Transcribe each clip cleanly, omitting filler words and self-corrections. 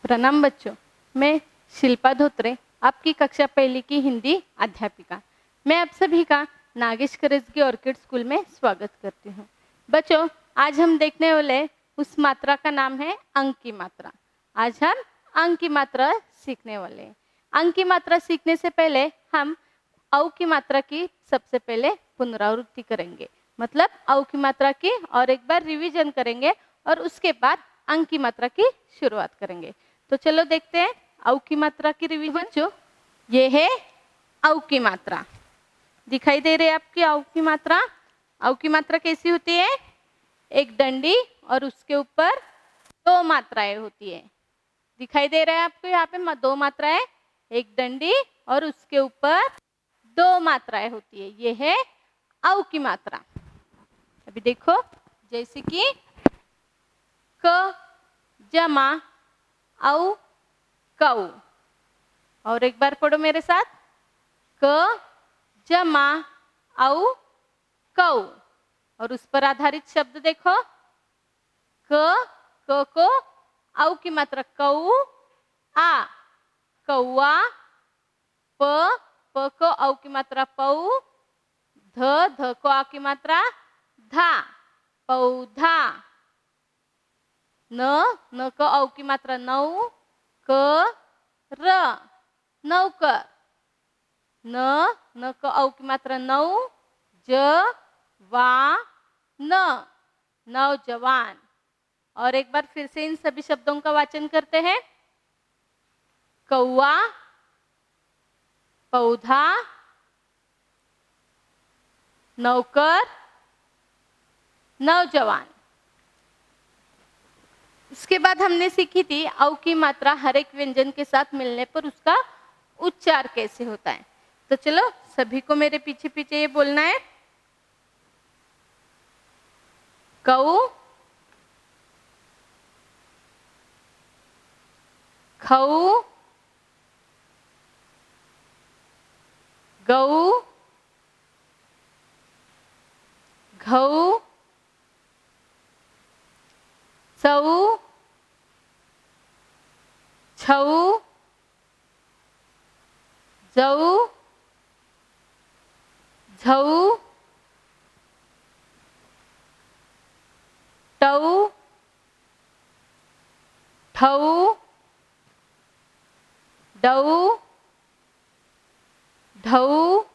प्रणाम बच्चों, मैं शिल्पा धोत्रे, आपकी कक्षा पहली की हिंदी अध्यापिका। मैं आप सभी का नागेश करजगी ऑर्किड स्कूल में स्वागत करती हूँ। बच्चों, आज हम देखने वाले उस मात्रा का नाम है अंक की मात्रा। आज हम अंक की मात्रा सीखने वाले हैं। अंक की मात्रा सीखने से पहले हम औ की मात्रा की सबसे पहले पुनरावृत्ति करेंगे, मतलब औ की मात्रा की और एक बार रिवीजन करेंगे और उसके बाद अंक की मात्रा की शुरुआत करेंगे। तो चलो देखते हैं औ की मात्रा की रिवीजन। बच्चों, ये है औ की मात्रा। दिखाई दे रही है आपकी औ की मात्रा। औ की मात्रा कैसी होती है? एक डंडी और उसके ऊपर दो मात्राएं होती है। दिखाई दे रहा है आपको यहाँ पे दो मात्राएं, एक डंडी और उसके ऊपर दो मात्राएं होती है। ये है औ की मात्रा। अभी देखो, जैसे कि क जमा औ कौ। और एक बार पढ़ो मेरे साथ, क जमा औ कौ। और उस पर आधारित शब्द देखो, क को औ की मात्रा कौ आ, कौआ। प को औ की मात्रा पौ। ध को आ की मात्रा धा, पौधा। न को औ की मात्रा नौ, क र, नौकर। न को औ की मात्रा नौ, ज वा न, नौजवान। और एक बार फिर से इन सभी शब्दों का वाचन करते हैं। कौआ, पौधा, नौकर, नौजवान। इसके बाद हमने सीखी थी औ की मात्रा हर एक व्यंजन के साथ मिलने पर उसका उच्चार कैसे होता है। तो चलो सभी को मेरे पीछे पीछे ये बोलना है। कौ, खौ, गौ, घौ, सौ, छौ, जौ, झौ, टौ, ठौ, डौ, ढौ,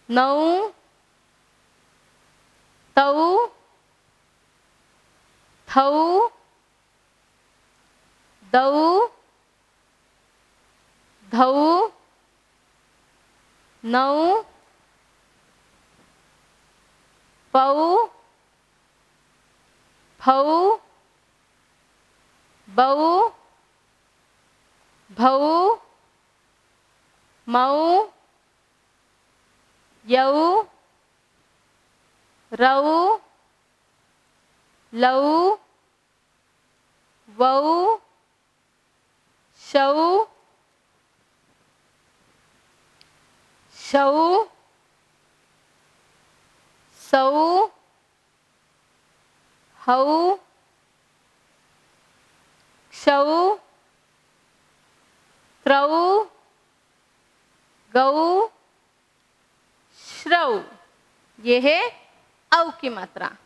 नौ, तौ, थौ, दौ, धौ, नौ, पौ, फौ, बौ, भौ, मौ, यौ, रौ, लौ, वौ, शौ, शौ, सौ, हौ, क्षौ, त्रौ, गौ, श्रौ। ये है औ की मात्रा।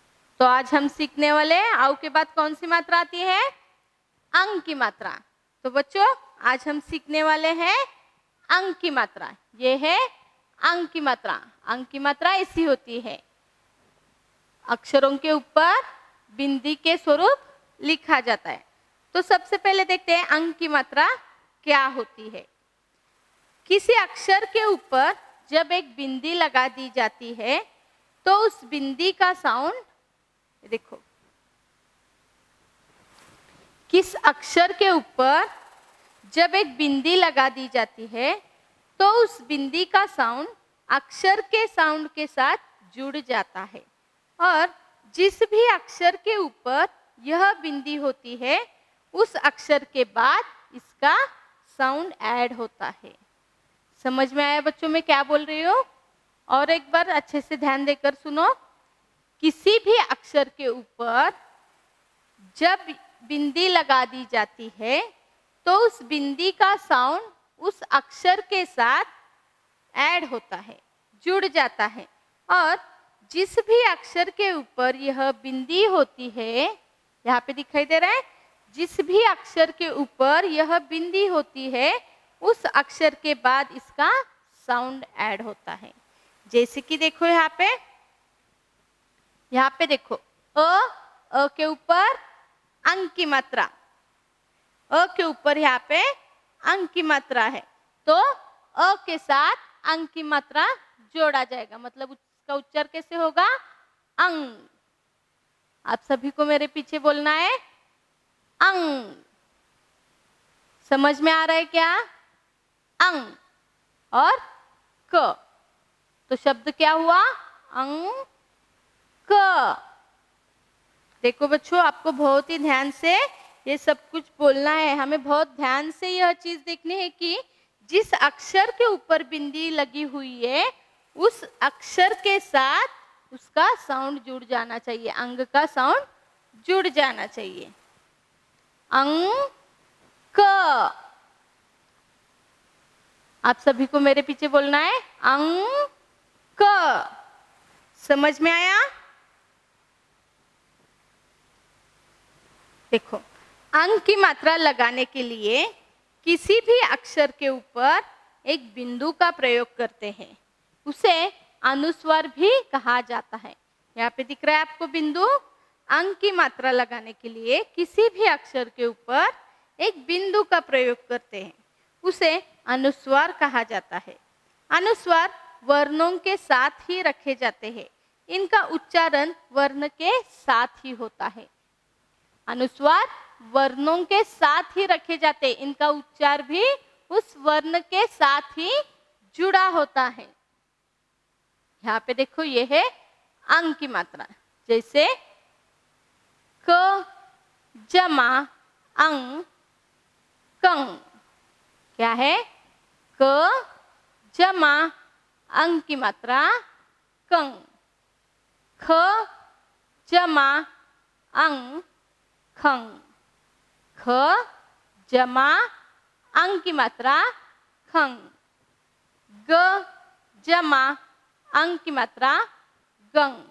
तो आज हम सीखने वाले हैं औ के बाद कौन सी मात्रा आती है? अंक की मात्रा। तो बच्चों, आज हम सीखने वाले हैं अंक की मात्रा। ये है अंक की मात्रा। अंक की मात्रा ऐसी होती है, अक्षरों के ऊपर बिंदी के स्वरूप लिखा जाता है। तो सबसे पहले देखते हैं अंक की मात्रा क्या होती है। किसी अक्षर के ऊपर जब एक बिंदी लगा दी जाती है तो उस बिंदी का साउंड देखो, किस अक्षर के ऊपर जब एक बिंदी लगा दी जाती है तो उस बिंदी का साउंड अक्षर के साउंड के साथ जुड़ जाता है, और जिस भी अक्षर के ऊपर यह बिंदी होती है उस अक्षर के बाद इसका साउंड ऐड होता है। समझ में आया बच्चों मैं क्या बोल रही हूँ? और एक बार अच्छे से ध्यान देकर सुनो। किसी भी अक्षर के ऊपर जब बिंदी लगा दी जाती है तो उस बिंदी का साउंड उस अक्षर के साथ ऐड होता है, जुड़ जाता है। और जिस भी अक्षर के ऊपर यह बिंदी होती है, यहाँ पे दिखाई दे रहा है, जिस भी अक्षर के ऊपर यह बिंदी होती है उस अक्षर के बाद इसका साउंड ऐड होता है। जैसे कि देखो यहाँ पे देखो अ के ऊपर अंक की मात्रा, अ के ऊपर यहाँ पे अंक की मात्रा है, तो अ के साथ अंक की मात्रा जोड़ा जाएगा, मतलब उसका उच्चार कैसे होगा? अंग। आप सभी को मेरे पीछे बोलना है अंग। समझ में आ रहा है क्या? अंग और क, तो शब्द क्या हुआ? अंक। देखो बच्चों, आपको बहुत ही ध्यान से ये सब कुछ बोलना है। हमें बहुत ध्यान से यह चीज देखनी है कि जिस अक्षर के ऊपर बिंदी लगी हुई है उस अक्षर के साथ उसका साउंड जुड़ जाना चाहिए, अंग का साउंड जुड़ जाना चाहिए। अंक। आप सभी को मेरे पीछे बोलना है अंक। समझ में आया? देखो, अंक की मात्रा लगाने के लिए किसी भी अक्षर के ऊपर एक बिंदु का प्रयोग करते हैं, उसे अनुस्वार भी कहा जाता है। यहाँ पे दिख रहा है आपको बिंदु। अंक की मात्रा लगाने के लिए किसी भी अक्षर के ऊपर एक बिंदु का प्रयोग करते हैं, उसे अनुस्वार कहा जाता है। अनुस्वार वर्णों के साथ ही रखे जाते हैं, इनका उच्चारण वर्ण के साथ ही होता है। अनुस्वार वर्णों के साथ ही रखे जाते, इनका उच्चार भी उस वर्ण के साथ ही जुड़ा होता है। यहाँ पे देखो, ये है अंक की मात्रा। जैसे क जमा अंग कंग, क्या है? क जमा अंक की मात्रा कंग। ख जमा अंग खंग। ख जमा अंक की मात्रा खंग। ग जमा अंक की मात्रा गंग।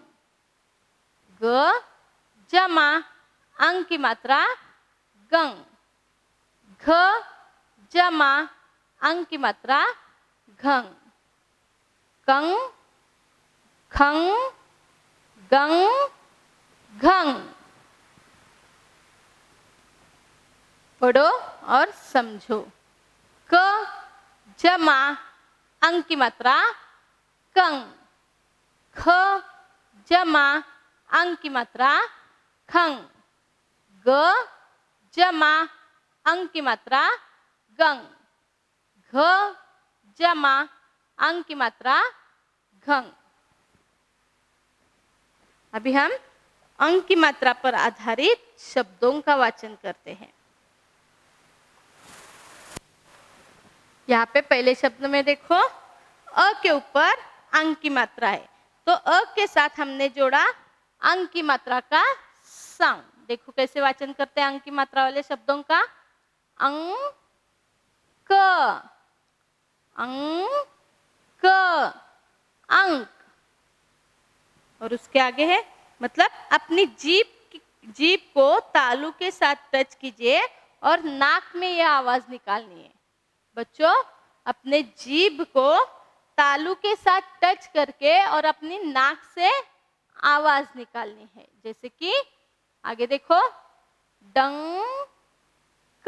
ग जमा अंक की मात्रा गंग। घ जमा अंक की मात्रा घंग। कंग खंग गंग घंग। पढ़ो और समझो। क जमा अंक की मात्रा कंग। ख जमा अंक की मात्रा खंग। ग जमा अंक की मात्रा गंग। घ जमा अंक की मात्रा घंग। अभी हम अंक की मात्रा पर आधारित शब्दों का वाचन करते हैं। यहाँ पे पहले शब्द में देखो, अ के ऊपर अंक की मात्रा है, तो अ के साथ हमने जोड़ा अंक की मात्रा का साउंड। देखो कैसे वाचन करते हैं अंक की मात्रा वाले शब्दों का। अंक, अंक, अंक। और उसके आगे है, मतलब अपनी जीभ को तालू के साथ टच कीजिए और नाक में यह आवाज निकालनी है। बच्चों, अपने जीभ को तालू के साथ टच करके और अपनी नाक से आवाज निकालनी है। जैसे कि आगे देखो, डंक,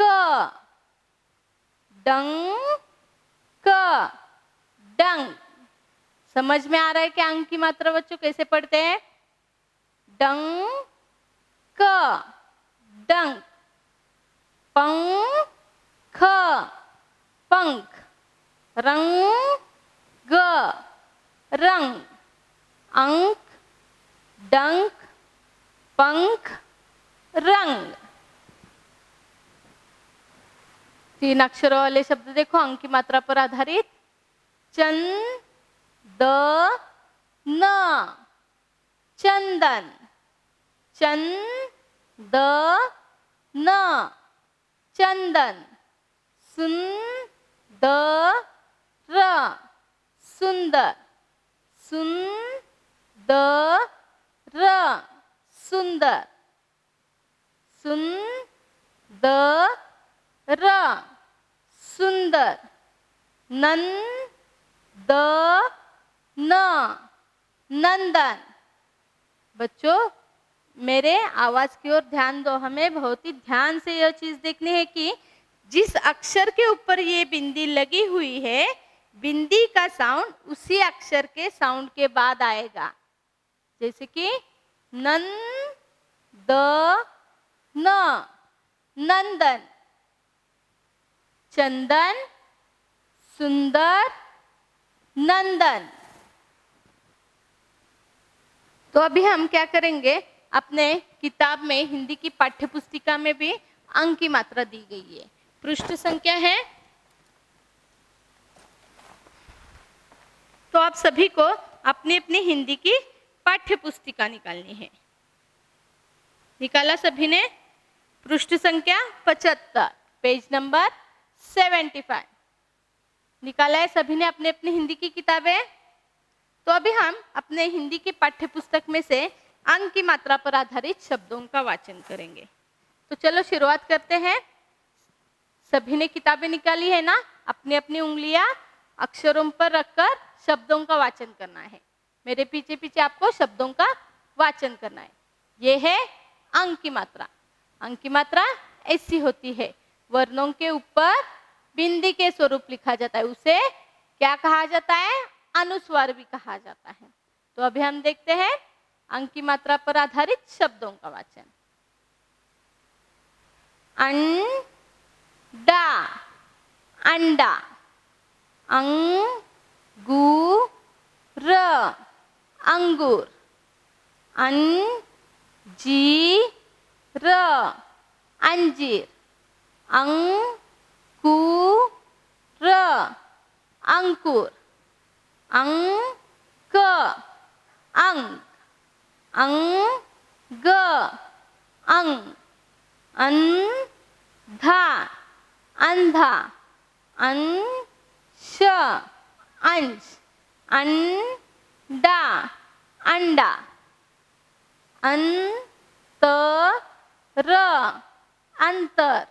डंक, डंक। समझ में आ रहा है कि अंक की मात्रा बच्चों कैसे पढ़ते हैं? डंक, डंक। पंख, पंख। रंग, रंग। अंक, डंक, पंख, रंग। 3 अक्षरों वाले शब्द देखो अंक की मात्रा पर आधारित। चंदन, चंदन। चंदन, न चंदन, सुंदर सुंदर, सुंदर सुंदर, सुंदर सुंदर, नंदन नंदन। बच्चों मेरे आवाज की ओर ध्यान दो। हमें बहुत ही ध्यान से यह चीज देखनी है कि जिस अक्षर के ऊपर ये बिंदी लगी हुई है, बिंदी का साउंड उसी अक्षर के साउंड के बाद आएगा। जैसे कि नन द न, नंदन, चंदन, सुंदर, नंदन। तो अभी हम क्या करेंगे, अपने किताब में हिंदी की पाठ्य पुस्तिका में भी अंक की मात्रा दी गई है। पृष्ठ संख्या है, तो आप सभी को अपनी अपनी हिंदी की पाठ्य पुस्तिका निकालनी है। निकाला सभी ने? पृष्ठ संख्या 75, पेज नंबर 75 निकाला है सभी ने अपने अपनी हिंदी की किताबें। तो अभी हम अपने हिंदी की पाठ्य पुस्तक में से अंक की मात्रा पर आधारित शब्दों का वाचन करेंगे। तो चलो शुरुआत करते हैं। सभी ने किताबें निकाली है ना? अपनी अपनी उंगलियां अक्षरों पर रखकर शब्दों का वाचन करना है। मेरे पीछे पीछे आपको शब्दों का वाचन करना है। ये है अंक की मात्रा। अंक की मात्रा ऐसी होती है, वर्णों के ऊपर बिंदी के स्वरूप लिखा जाता है, उसे क्या कहा जाता है? अनुस्वार भी कहा जाता है। तो अभी हम देखते हैं अंक की मात्रा पर आधारित शब्दों का वाचन। अंडा, अंडा, अंगूर, अंगूर, अंजीर, अंजीर, अंकुर, अंकुर, अंक, अंक, अंग, अंग, अंधा, अंधा, अंश, अंश, अंडा, अंडा, अंतर, अंतर,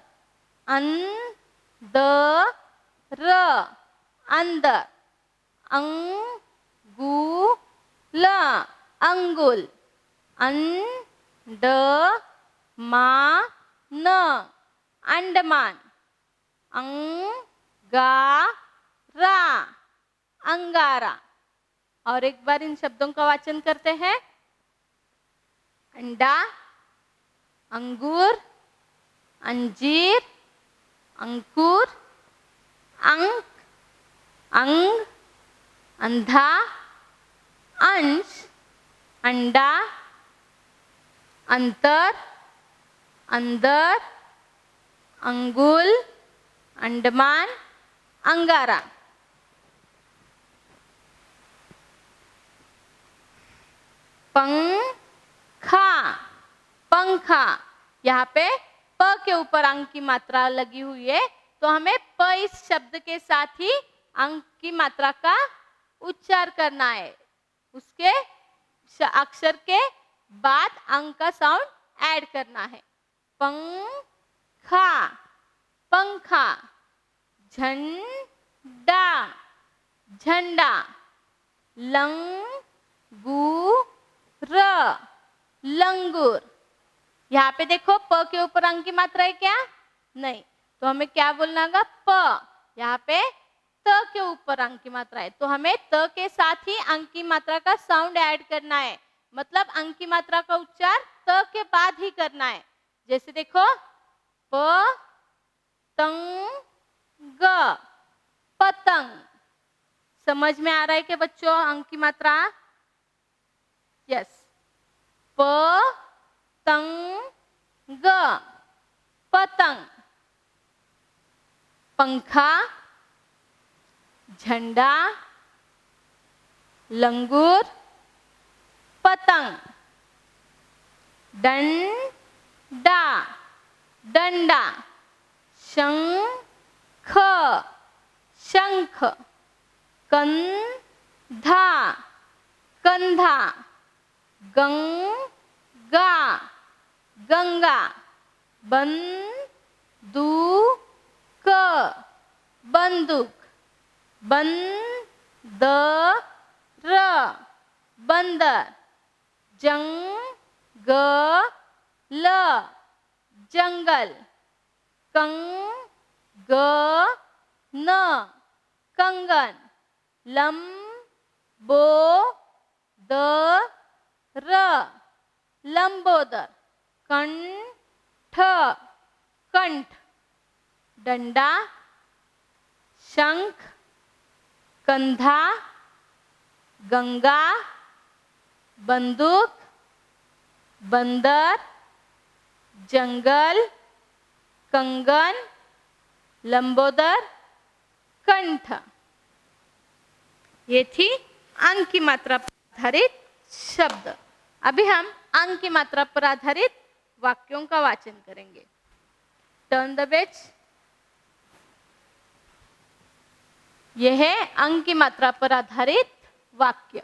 अंदर, अंदर, अंगुल, अंगुल, अंडमान, अंडमान, अंगारा, अंगारा। और एक बार इन शब्दों का वाचन करते हैं। अंडा, अंगूर, अंजीर, अंकुर, अंक, अंग, अंधा, अंश, अंडा, अंतर, अंदर, अंगुल, अंडमान, अंगारा। पंखा, पंखा। यहाँ पे प के ऊपर अंक की मात्रा लगी हुई है, तो हमें प इस शब्द के साथ ही अंक की मात्रा का उच्चार करना है। उसके अक्षर के बाद अंक का साउंड ऐड करना है। पंखा, पंखा, झंडा, झंडा, लंगूर, लंगूर। यहाँ पे देखो प के ऊपर अंक की मात्रा है क्या? नहीं, तो हमें क्या बोलना होगा? प। यहाँ पे त के ऊपर अंक की मात्रा है, तो हमें त के साथ ही अंक की मात्रा का साउंड ऐड करना है। मतलब अंक की मात्रा का उच्चार त के बाद ही करना है। जैसे देखो प तंग, पतंग। समझ में आ रहा है कि बच्चों अंक की मात्रा? यस। प तंग, पतंग। पंखा, झंडा, लंगूर, पतंग। डंडा, डंडा, शंख, शंख, कंधा, कंधा, गंगा, गंगा, बंदूक, बंदूक, बंदर, बंदर, जंगल, जंगल, कंगन, कंगन, लंबोदर, लंबोदर, कंठ, कंठ, डंडा, शंख, कंधा, गंगा, बंदूक, बंदर, जंगल, कंगन, लंबोदर, कंठ। ये थी अंक की मात्रा पर आधारित शब्द। अभी हम अंक की मात्रा पर आधारित वाक्यों का वाचन करेंगे। Turn the page. यह है अंक की मात्रा पर आधारित वाक्य।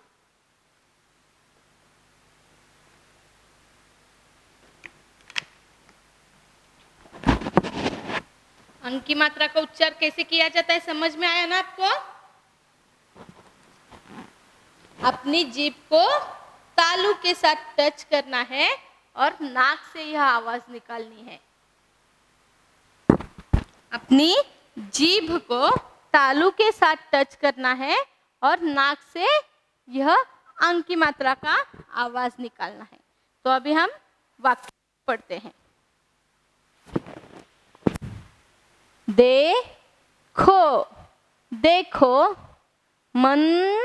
अंक की मात्रा का उच्चार कैसे किया जाता है समझ में आया ना आपको? अपनी जीभ को तालू के साथ टच करना है और नाक से यह आवाज निकालनी है। अपनी जीभ को तालू के साथ टच करना है और नाक से यह अंक की मात्रा का आवाज निकालना है। तो अभी हम वाक्य पढ़ते हैं। देखो, देखो, मंदिर,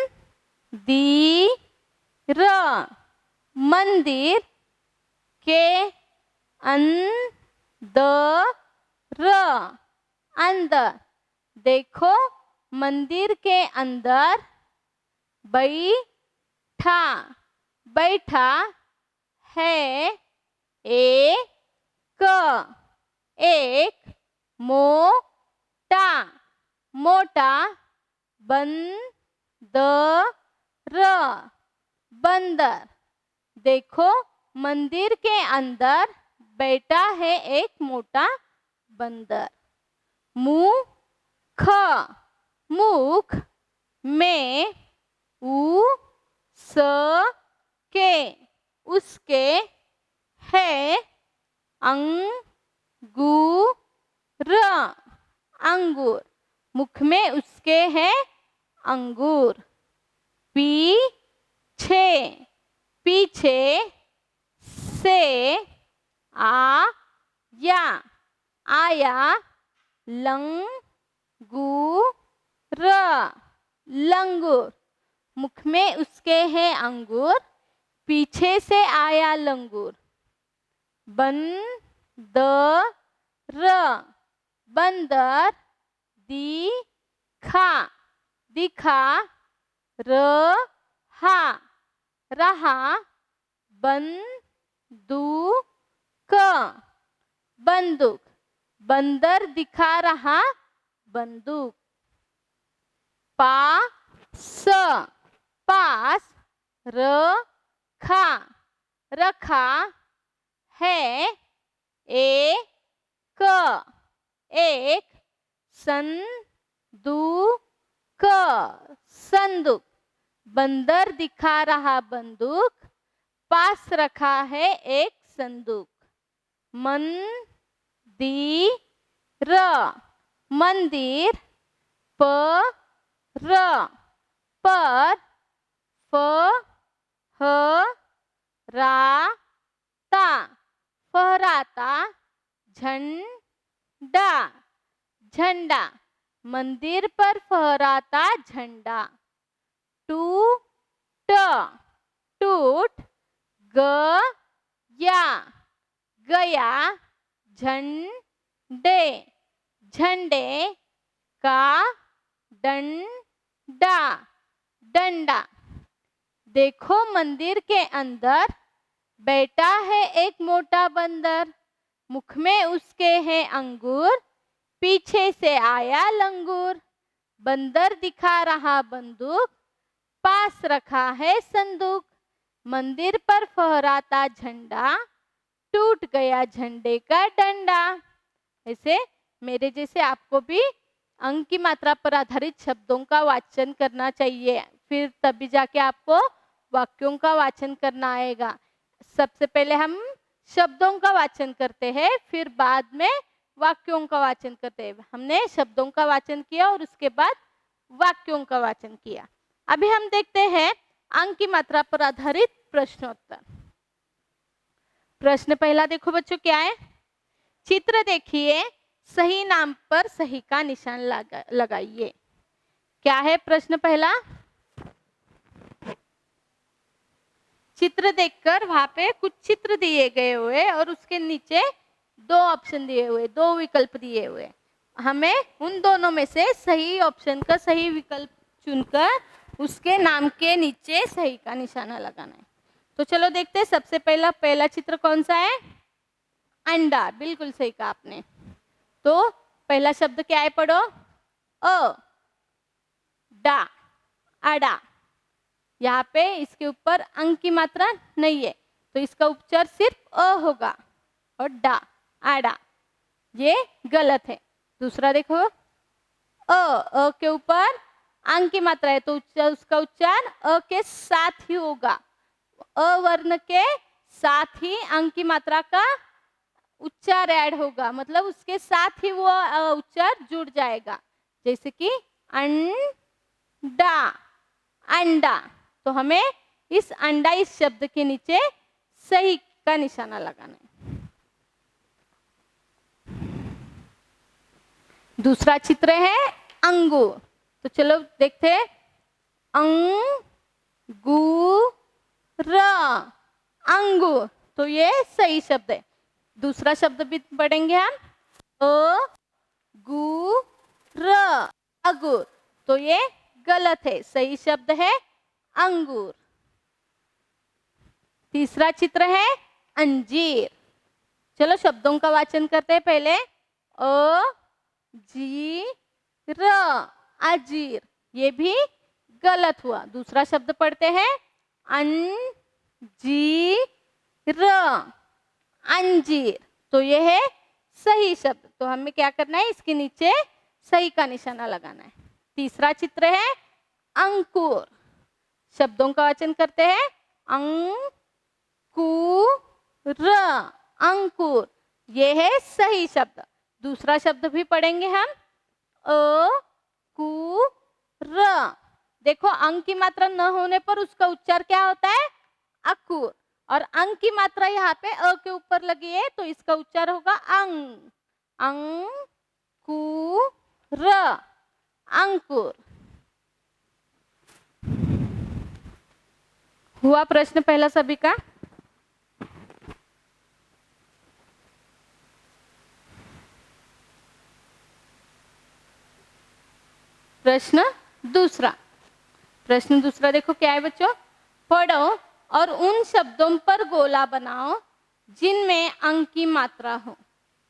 मंदिर के अंदर, अंदर, देखो मंदिर के अंदर बैठा, बैठा है एक मोटा, मोटा बंदर, बंदर। देखो मंदिर के अंदर बैठा है एक मोटा बंदर। मुख, मुख में उसके, उसके है अंगूर, अंगूर, मुख में उसके है अंगूर। पीछे, पीछे से आया, आया लंगूर, लंगूर, मुख में उसके है अंगूर, पीछे से आया लंगूर। बंदर, बंदर दिखा, दिखा रहा, रहा बंदूक, बंदूक, बंदर दिखा रहा बंदूक। पास, पास रखा, रखा है एक संदूक, संदूक, बंदर दिखा रहा बंदूक, पास रखा है एक संदूक। मंदिर, मंदिर पर, फहराता, फहराता झंडा, झंडा, मंदिर पर फहराता झंडा। टूट, टूट गया, गया झंडे, झंडे का डंडा, डंडा। देखो मंदिर के अंदर बैठा है एक मोटा बंदर, मुख में उसके हैं अंगूर, पीछे से आया लंगूर। बंदर दिखा रहा बंदूक, पास रखा है संदूक। मंदिर पर फहराता झंडा, टूट गया झंडे का डंडा। ऐसे मेरे जैसे आपको भी अंक की मात्रा पर आधारित शब्दों का वाचन करना चाहिए, फिर तभी जाके आपको वाक्यों का वाचन करना आएगा। सबसे पहले हम शब्दों का वाचन करते हैं, फिर बाद में वाक्यों का वाचन करते हैं। हमने शब्दों का वाचन किया और उसके बाद वाक्यों का वाचन किया। अभी हम देखते हैं अंक की मात्रा पर आधारित प्रश्नोत्तर। प्रश्न पहला देखो बच्चों क्या है। चित्र देखिए, सही नाम पर सही का निशान लगाइए। क्या है प्रश्न पहला? चित्र देखकर वहां पे कुछ चित्र दिए गए हुए और उसके नीचे दो ऑप्शन दिए हुए, दो विकल्प दिए हुए। हमें उन दोनों में से सही ऑप्शन का सही विकल्प चुनकर उसके नाम के नीचे सही का निशाना लगाना है। तो चलो देखते हैं। सबसे पहला चित्र कौन सा है? अंडा। बिल्कुल सही कहा आपने। तो पहला शब्द क्या है, पढ़ो। अ डा, अडा। यहाँ पे इसके ऊपर अंक की मात्रा नहीं है, तो इसका उच्चार सिर्फ अ होगा और डा, आडा, ये गलत है। दूसरा देखो, अ के ऊपर अंक की मात्रा है, तो उसका उच्चार अ के साथ ही होगा। अ वर्ण के साथ ही अंक की मात्रा का उच्चार ऐड होगा, मतलब उसके साथ ही वो उच्चार जुड़ जाएगा। जैसे कि अंडा, अंडा। तो हमें इस अंडा इस शब्द के नीचे सही का निशाना लगाना है। दूसरा चित्र है अंगूर। तो चलो देखते हैं। अंगूर, अंगूर। तो ये सही शब्द है। दूसरा शब्द भी पढ़ेंगे हम, अगूर, अगूर। तो ये गलत है, सही शब्द है अंगूर। तीसरा चित्र है अंजीर। चलो शब्दों का वाचन करते हैं पहले। अजीर, अजीर, ये भी गलत हुआ। दूसरा शब्द पढ़ते हैं अंजीर, अंजीर। तो ये है सही शब्द। तो हमें क्या करना है, इसके नीचे सही का निशाना लगाना है। तीसरा चित्र है अंकुर। शब्दों का वाचन करते हैं अंकुर, अंकुर, ये है सही शब्द। दूसरा शब्द भी पढ़ेंगे हम, अकुर। देखो अंक की मात्रा न होने पर उसका उच्चार क्या होता है? अकुर। और अंक की मात्रा यहाँ पे अ के ऊपर लगी है, तो इसका उच्चार होगा अंग, अंकुर, अंकुर। हुआ प्रश्न पहला सभी का? प्रश्न दूसरा। प्रश्न दूसरा देखो क्या है बच्चों। पढ़ो और उन शब्दों पर गोला बनाओ जिनमें अंक की मात्रा हो।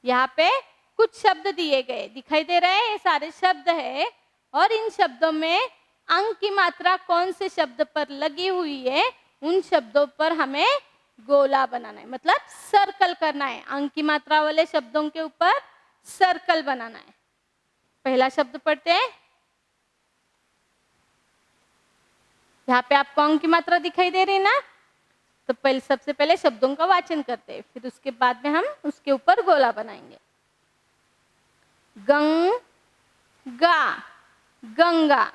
यहाँ पे कुछ शब्द दिए गए दिखाई दे रहे हैं, ये सारे शब्द है और इन शब्दों में अंक की मात्रा कौन से शब्द पर लगी हुई है, उन शब्दों पर हमें गोला बनाना है, मतलब सर्कल करना है। अंक की मात्रा वाले शब्दों के ऊपर सर्कल बनाना है। पहला शब्द पढ़ते हैं। यहाँ पे आपको अंक की मात्रा दिखाई दे रही है ना, तो पहले सबसे पहले शब्दों का वाचन करते हैं, फिर उसके बाद में हम उसके ऊपर गोला बनाएंगे। गंगा, गंगा।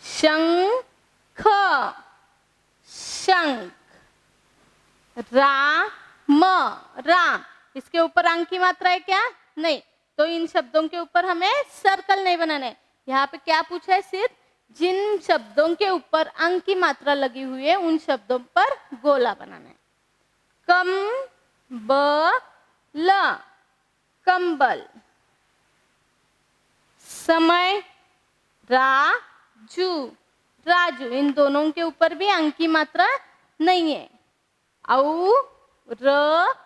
शंख, शंख। राम, राम। इसके ऊपर अंक की मात्रा है क्या? नहीं, तो इन शब्दों के ऊपर हमें सर्कल नहीं बनाना है। यहाँ पे क्या पूछा है? सिर्फ जिन शब्दों के ऊपर अंक की मात्रा लगी हुई है उन शब्दों पर गोला बनाना है। कंबल, कंबल। समय, राजू, राजू। इन दोनों के ऊपर भी अंक की मात्रा नहीं है। औरत,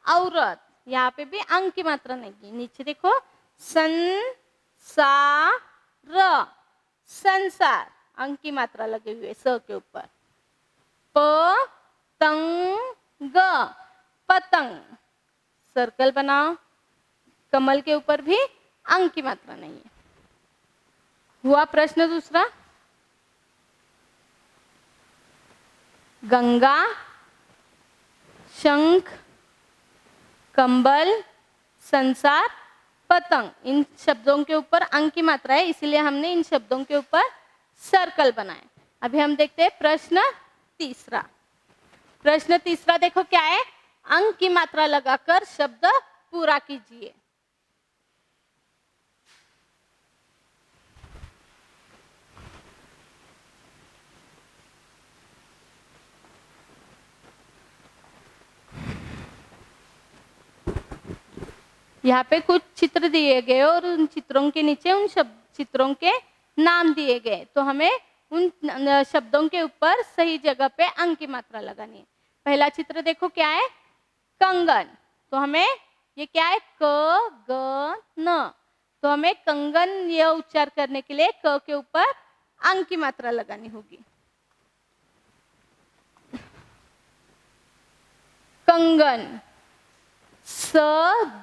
औरत, यहाँ पे भी अंग की मात्रा नहीं है। नीचे देखो संसार, संसार, अंग की मात्रा लगे हुए स के ऊपर। पतंग, पतंग, सर्कल बनाओ, कमल के ऊपर भी अंग की मात्रा नहीं है। हुआ प्रश्न दूसरा। गंगा, शंख, कंबल, संसार, पतंग, इन शब्दों के ऊपर अंग की मात्रा है, इसीलिए हमने इन शब्दों के ऊपर सर्कल बनाए। अभी हम देखते हैं प्रश्न तीसरा। प्रश्न तीसरा देखो क्या है, अंग की मात्रा लगाकर शब्द पूरा कीजिए। यहाँ पे कुछ चित्र दिए गए और उन चित्रों के नीचे उन चित्रों के नाम दिए गए, तो हमें उन शब्दों के ऊपर सही जगह पे अंग की मात्रा लगानी है। पहला चित्र देखो क्या है, कंगन, तो हमें ये क्या है, क ग न, तो हमें कंगन यह उच्चार करने के लिए क के ऊपर अंग की मात्रा लगानी होगी। कंगन, स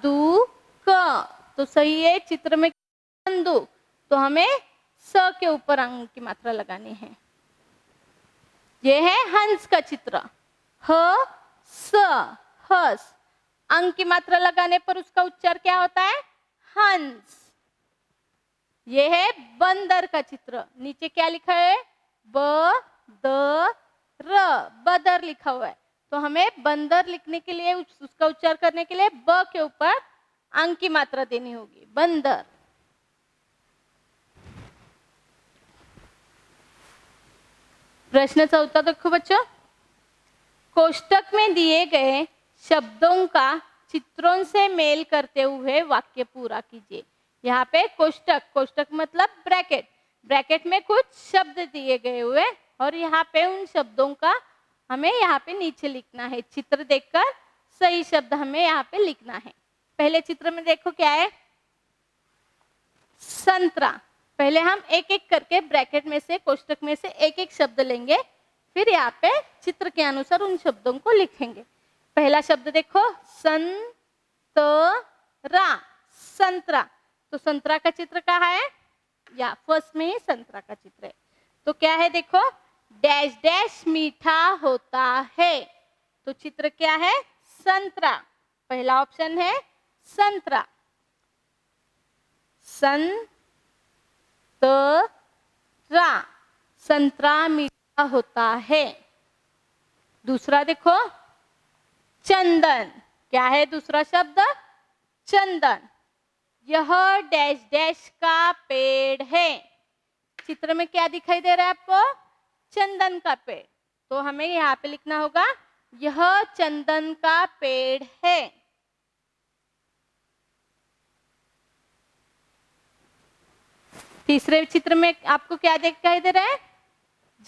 दू क, तो सही है। चित्र में संदूक, तो हमें स के ऊपर अंग की मात्रा लगानी है। यह है हंस का चित्र, ह स, हस, अंग की मात्रा लगाने पर उसका उच्चार क्या होता है, हंस। यह है बंदर का चित्र, नीचे क्या लिखा है, ब द र, बदर लिखा हुआ है, तो हमें बंदर लिखने के लिए उसका उच्चार करने के लिए ब के ऊपर अंग की मात्रा देनी होगी, बंदर। प्रश्न चौथा देखो बच्चों, कोष्टक में दिए गए शब्दों का चित्रों से मेल करते हुए वाक्य पूरा कीजिए। यहाँ पे कोष्टक, कोष्टक मतलब ब्रैकेट, ब्रैकेट में कुछ शब्द दिए गए हुए और यहाँ पे उन शब्दों का हमें यहाँ पे नीचे लिखना है। चित्र देखकर सही शब्द हमें यहाँ पे लिखना है। पहले चित्र में देखो क्या है, संतरा। पहले हम एक एक करके ब्रैकेट में से, कोष्टक में से एक एक शब्द लेंगे, फिर यहाँ पे चित्र के अनुसार उन शब्दों को लिखेंगे। पहला शब्द देखो, संतरा, संतरा, तो संतरा का चित्र कहाँ है, या फर्स्ट में ही संतरा का चित्र है। तो क्या है देखो, डैश डैश मीठा होता है, तो चित्र क्या है, संतरा, पहला ऑप्शन है संतरा। संतरा, संतरा मीठा होता है। दूसरा देखो, चंदन, क्या है दूसरा शब्द, चंदन, यह डैश डैश का पेड़ है। चित्र में क्या दिखाई दे रहा है आपको, चंदन का पेड़, तो हमें यहाँ पे लिखना होगा यह चंदन का पेड़ है। तीसरे चित्र में आपको क्या दिखाई दे रहा है,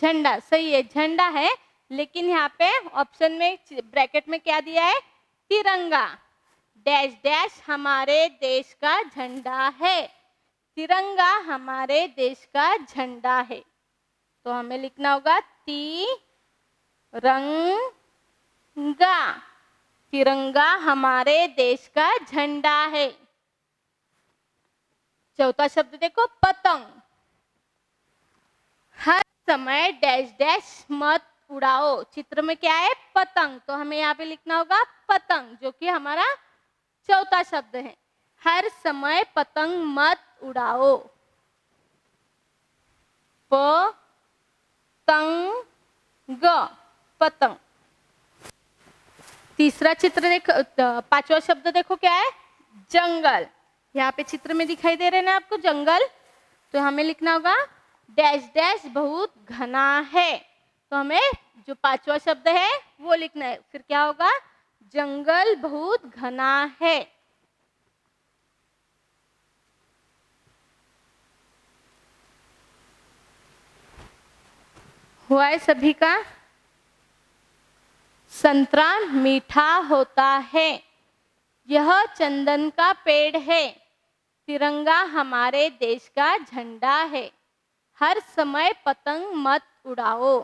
झंडा, सही है, झंडा है, लेकिन यहाँ पे ऑप्शन में ब्रैकेट में क्या दिया है, तिरंगा, डैश डैश हमारे देश का झंडा है, तिरंगा हमारे देश का झंडा है, तो हमें लिखना होगा तिरंगा, तिरंगा हमारे देश का झंडा है। चौथा शब्द देखो, पतंग, हर समय डैश डैश मत उड़ाओ। चित्र में क्या है, पतंग, तो हमें यहाँ पे लिखना होगा पतंग, जो कि हमारा चौथा शब्द है। हर समय पतंग मत उड़ाओ, पतंग, पतंग। तीसरा चित्र देखो, पांचवा शब्द देखो क्या है, जंगल, यहाँ पे चित्र में दिखाई दे रहे हैं ना आपको जंगल, तो हमें लिखना होगा डैश डैश बहुत घना है, तो हमें जो पांचवा शब्द है वो लिखना है। फिर क्या होगा, जंगल बहुत घना है। हुआ है सभी का। संतरा मीठा होता है। यह चंदन का पेड़ है। तिरंगा हमारे देश का झंडा है। हर समय पतंग मत उड़ाओ।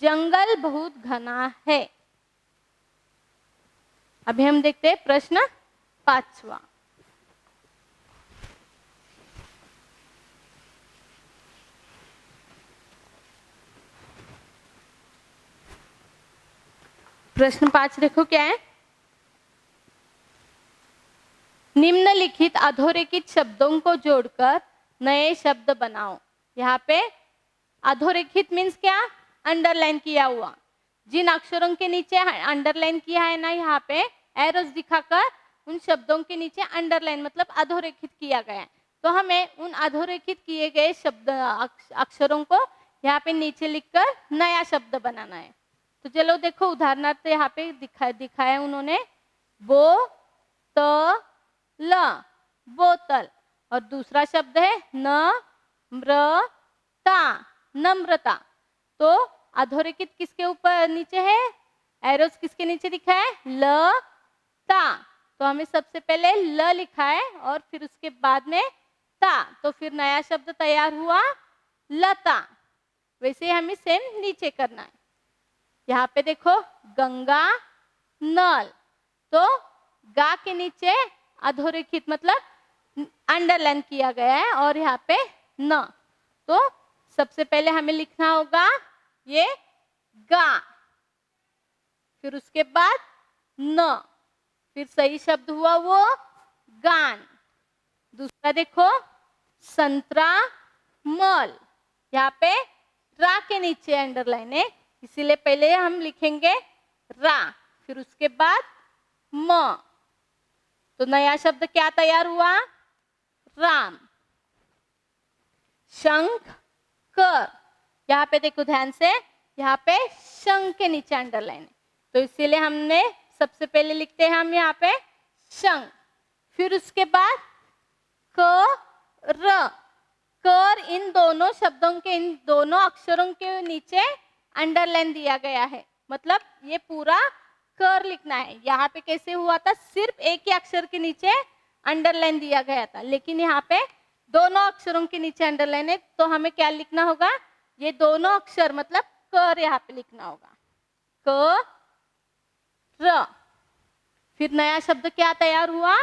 जंगल बहुत घना है। अभी हम देखते हैं प्रश्न 5वां। प्रश्न 5 देखो क्या है। निम्नलिखित अधोरेखित शब्दों को जोड़कर नए शब्द बनाओ। यहाँ पे अधोरेखित मीन्स क्या, अंडरलाइन किया हुआ। जिन अक्षरों के नीचे अंडरलाइन किया है ना, यहाँ पे एरोस दिखाकर उन शब्दों के नीचे अंडरलाइन मतलब अधोरेखित किया गया है। तो हमें उन अधोरेखित किए गए शब्द अक्षरों को यहाँ पे नीचे लिखकर नया शब्द बनाना है। तो चलो देखो उदाहरणार्थ यहाँ पे दिखाया उन्होंने बोतल, बोतल। और दूसरा शब्द है नम्रता, नम्रता। तो अधोरेखित किसके ऊपर नीचे है, एरोस किसके नीचे दिखा है, ल ता। तो हमें सबसे पहले ल लिखा है और फिर उसके बाद में ता, तो फिर नया शब्द तैयार हुआ लता। वैसे हमें सेम नीचे करना है। यहाँ पे देखो गंगा नल, तो गा के नीचे अधोरेखित मतलब अंडरलाइन किया गया है और यहाँ पे न। तो सबसे पहले हमें लिखना होगा ये गा, फिर उसके बाद न, फिर सही शब्द हुआ वो गान। दूसरा देखो संतरा मल, यहाँ पे रा के नीचे अंडरलाइन है, इसीलिए पहले हम लिखेंगे रा, फिर उसके बाद म। तो नया शब्द क्या तैयार हुआ, राम। शंख कर, यहाँ पे देखो ध्यान से, यहाँ पे शंख के नीचे अंडरलाइन है, तो इसीलिए हमने सबसे पहले लिखते हैं हम यहाँ पे शंख। फिर उसके बाद कर, कर इन दोनों शब्दों के, इन दोनों अक्षरों के नीचे अंडरलाइन दिया गया है, मतलब ये पूरा कर लिखना है। यहाँ पे कैसे हुआ था, सिर्फ एक ही अक्षर के नीचे अंडरलाइन दिया गया था, लेकिन यहाँ पे दोनों अक्षरों के नीचे अंडरलाइन है, तो हमें क्या लिखना होगा, ये दोनों अक्षर मतलब कर यहाँ पे लिखना होगा, क र। फिर नया शब्द क्या तैयार हुआ,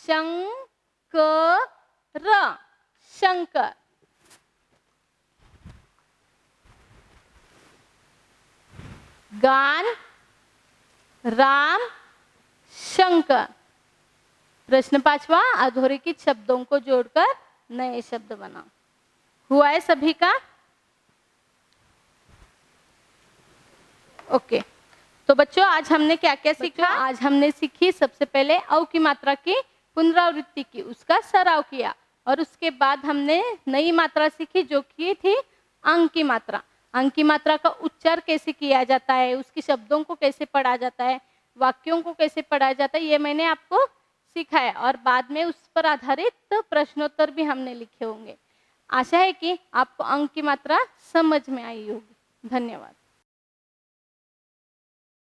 शंकर, शंकर। गान राम शंकर। प्रश्न 5वां, अधोरेखित शब्दों को जोड़कर नए शब्द बनाओ। हुआ है सभी का? ओके। तो बच्चों आज हमने क्या क्या सीखा? आज हमने सीखी सबसे पहले अव की मात्रा की पुनरावृत्ति की, उसका सराव किया, और उसके बाद हमने नई मात्रा सीखी जो की थी अंग की मात्रा। अंग की मात्रा का उच्चार कैसे किया जाता है, उसके शब्दों को कैसे पढ़ा जाता है, वाक्यों को कैसे पढ़ा जाता है, ये मैंने आपको सिखाया, और बाद में उस पर आधारित प्रश्नोत्तर भी हमने लिखे होंगे। आशा है कि आपको अंग की मात्रा समझ में आई होगी। धन्यवाद।